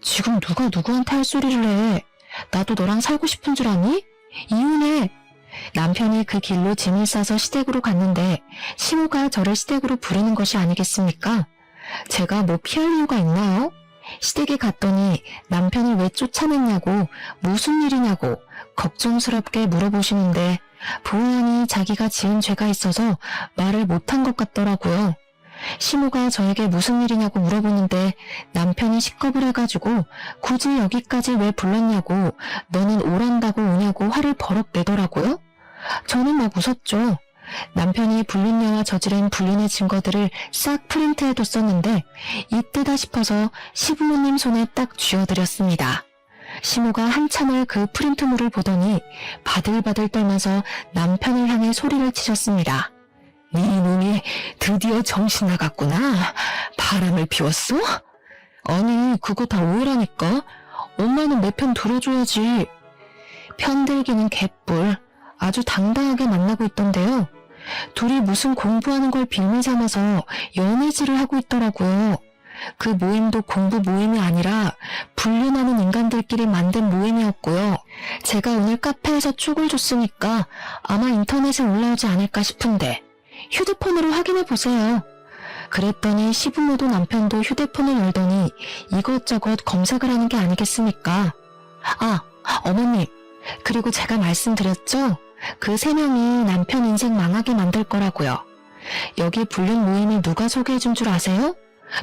지금 누가 누구한테 할 소리를 해. 나도 너랑 살고 싶은 줄 아니? 이혼해. 남편이 그 길로 짐을 싸서 시댁으로 갔는데 시모가 저를 시댁으로 부르는 것이 아니겠습니까? 제가 뭐 피할 이유가 있나요? 시댁에 갔더니 남편을 왜 쫓아냈냐고, 무슨 일이냐고 걱정스럽게 물어보시는데 보아하니 자기가 지은 죄가 있어서 말을 못한 것 같더라고요. 시모가 저에게 무슨 일이냐고 물어보는데 남편이 식겁을 해가지고 굳이 여기까지 왜 불렀냐고, 너는 오란다고 오냐고 화를 버럭 내더라고요. 저는 막 웃었죠. 남편이 불륜녀와 저지른 불륜의 증거들을 싹 프린트해뒀었는데 이때다 싶어서 시부모님 손에 딱 쥐어드렸습니다. 시모가 한참을 그 프린트물을 보더니 바들바들 떨면서 남편을 향해 소리를 치셨습니다. 네 놈이 드디어 정신 나갔구나. 바람을 피웠어? 아니, 그거 다 오해라니까. 엄마는 내 편 들어줘야지. 편들기는 개뿔. 아주 당당하게 만나고 있던데요. 둘이 무슨 공부하는 걸 빌미 삼아서 연애질을 하고 있더라고요. 그 모임도 공부 모임이 아니라 불륜하는 인간들끼리 만든 모임이었고요. 제가 오늘 카페에서 축을 줬으니까 아마 인터넷에 올라오지 않을까 싶은데 휴대폰으로 확인해보세요. 그랬더니 시부모도 남편도 휴대폰을 열더니 이것저것 검색을 하는 게 아니겠습니까? 아, 어머님, 그리고 제가 말씀드렸죠? 그 3명이 남편 인생 망하게 만들 거라고요. 여기 불륜 모임을 누가 소개해준 줄 아세요?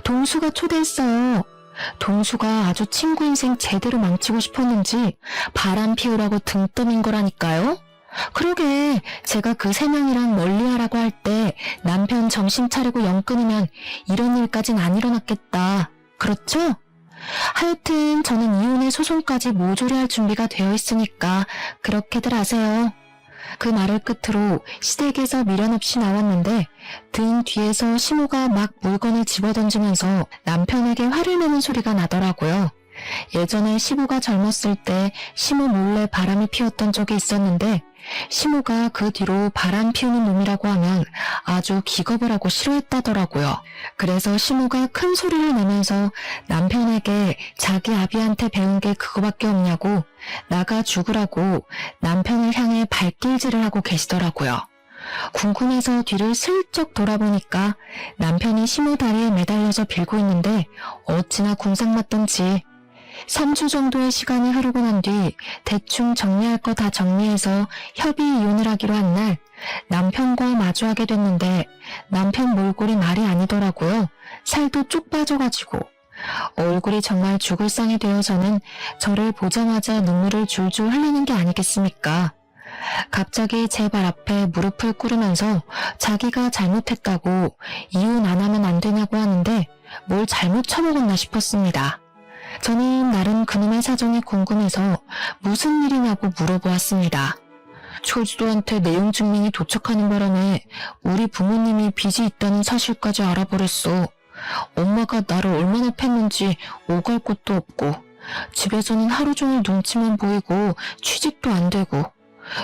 동수가 초대했어요. 동수가 아주 친구 인생 제대로 망치고 싶었는지 바람 피우라고 등 떠민 거라니까요. 그러게, 제가 그 3명이랑 멀리하라고 할 때 남편 정신 차리고 영 끊으면 이런 일까진 안 일어났겠다. 그렇죠? 하여튼 저는 이혼의 소송까지 모조리 할 준비가 되어 있으니까 그렇게들 하세요. 그 말을 끝으로 시댁에서 미련 없이 나왔는데 등 뒤에서 시모가 막 물건을 집어던지면서 남편에게 화를 내는 소리가 나더라고요. 예전에 시모가 젊었을 때 시모 몰래 바람이 피웠던 적이 있었는데 시모가 그 뒤로 바람 피우는 놈이라고 하면 아주 기겁을 하고 싫어했다더라고요. 그래서 시모가 큰 소리를 내면서 남편에게 자기 아비한테 배운 게 그거밖에 없냐고 나가 죽으라고 남편을 향해 발길질을 하고 계시더라고요. 궁금해서 뒤를 슬쩍 돌아보니까 남편이 시모 다리에 매달려서 빌고 있는데 어찌나 궁상맞던지 3주 정도의 시간이 흐르고 난 뒤 대충 정리할 거 다 정리해서 협의 이혼을 하기로 한 날 남편과 마주하게 됐는데 남편 몰골이 말이 아니더라고요. 살도 쭉 빠져가지고 얼굴이 정말 죽을 상이 되어서는 저를 보자마자 눈물을 줄줄 흘리는 게 아니겠습니까? 갑자기 제 발 앞에 무릎을 꿇으면서 자기가 잘못했다고 이혼 안 하면 안 되냐고 하는데 뭘 잘못 처먹었나 싶었습니다. 저는 나름 그놈의 사정이 궁금해서 무슨 일이냐고 물어보았습니다. 초주도한테 내용 증명이 도착하는 바람에 우리 부모님이 빚이 있다는 사실까지 알아버렸어. 엄마가 나를 얼마나 팼는지 오갈 곳도 없고 집에서는 하루 종일 눈치만 보이고 취직도 안 되고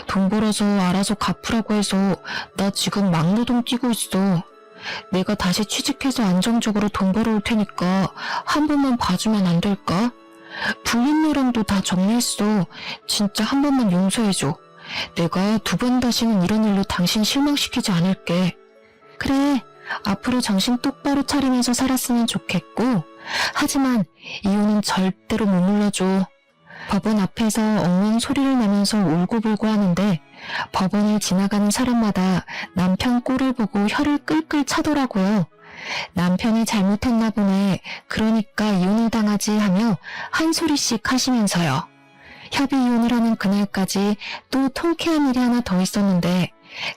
돈 벌어서 알아서 갚으라고 해서 나 지금 막노동 뛰고 있어. 내가 다시 취직해서 안정적으로 돈 벌어올 테니까 한 번만 봐주면 안 될까? 불륜녀랑도 다 정리했어. 진짜 한 번만 용서해줘. 내가 2번 다시는 이런 일로 당신 실망시키지 않을게. 그래, 앞으로 정신 똑바로 차리면서 살았으면 좋겠고 하지만 이혼은 절대로 못 물러줘. 법원 앞에서 엉엉 소리를 내면서 울고불고 하는데 법원을 지나가는 사람마다 남편 꼴을 보고 혀를 끌끌 차더라고요. 남편이 잘못했나 보네. 그러니까 이혼을 당하지 하며 한 소리씩 하시면서요. 협의 이혼을 하는 그날까지 또 통쾌한 일이 하나 더 있었는데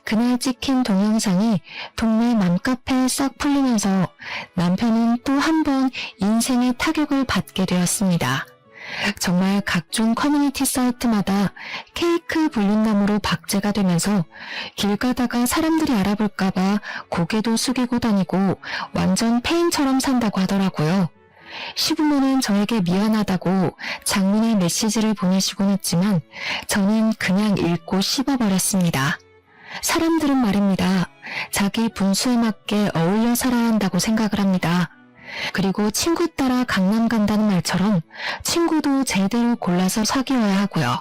그날 찍힌 동영상이 동네 맘카페에 싹 풀리면서 남편은 또 한 번 인생의 타격을 받게 되었습니다. 정말 각종 커뮤니티 사이트마다 케이크 불륜남으로 박제가 되면서 길 가다가 사람들이 알아볼까봐 고개도 숙이고 다니고 완전 페인처럼 산다고 하더라고요. 시부모는 저에게 미안하다고 장문의 메시지를 보내시곤 했지만 저는 그냥 읽고 씹어버렸습니다. 사람들은 말입니다. 자기 분수에 맞게 어울려 살아야 한다고 생각을 합니다. 그리고 친구 따라 강남 간다는 말처럼 친구도 제대로 골라서 사귀어야 하고요.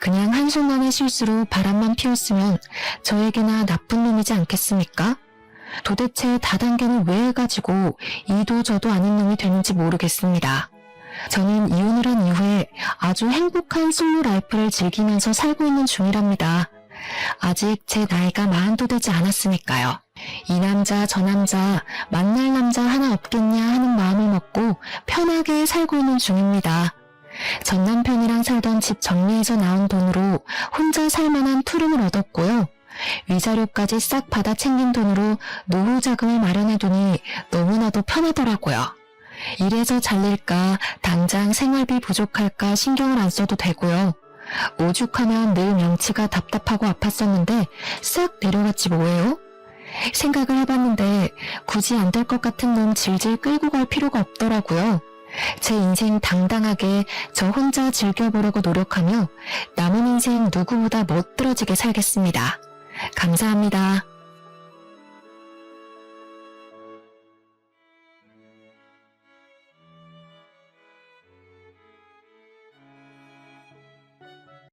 그냥 한순간의 실수로 바람만 피웠으면 저에게나 나쁜 놈이지 않겠습니까? 도대체 다단계는 왜 해가지고 이도 저도 아닌 놈이 되는지 모르겠습니다. 저는 이혼을 한 이후에 아주 행복한 솔로 라이프를 즐기면서 살고 있는 중이랍니다. 아직 제 나이가 40도 되지 않았으니까요. 이 남자 저 남자 만날 남자 하나 없겠냐 하는 마음을 먹고 편하게 살고 있는 중입니다. 전 남편이랑 살던 집 정리해서 나온 돈으로 혼자 살만한 투룸을 얻었고요. 위자료까지 싹 받아 챙긴 돈으로 노후 자금을 마련해두니 너무나도 편하더라고요. 이래서 잘릴까 당장 생활비 부족할까 신경을 안 써도 되고요. 오죽하면 늘 명치가 답답하고 아팠었는데 싹 내려갔지 뭐예요? 생각을 해봤는데 굳이 안 될 것 같은 놈 질질 끌고 갈 필요가 없더라고요. 제 인생 당당하게 저 혼자 즐겨보려고 노력하며 남은 인생 누구보다 멋들어지게 살겠습니다. 감사합니다.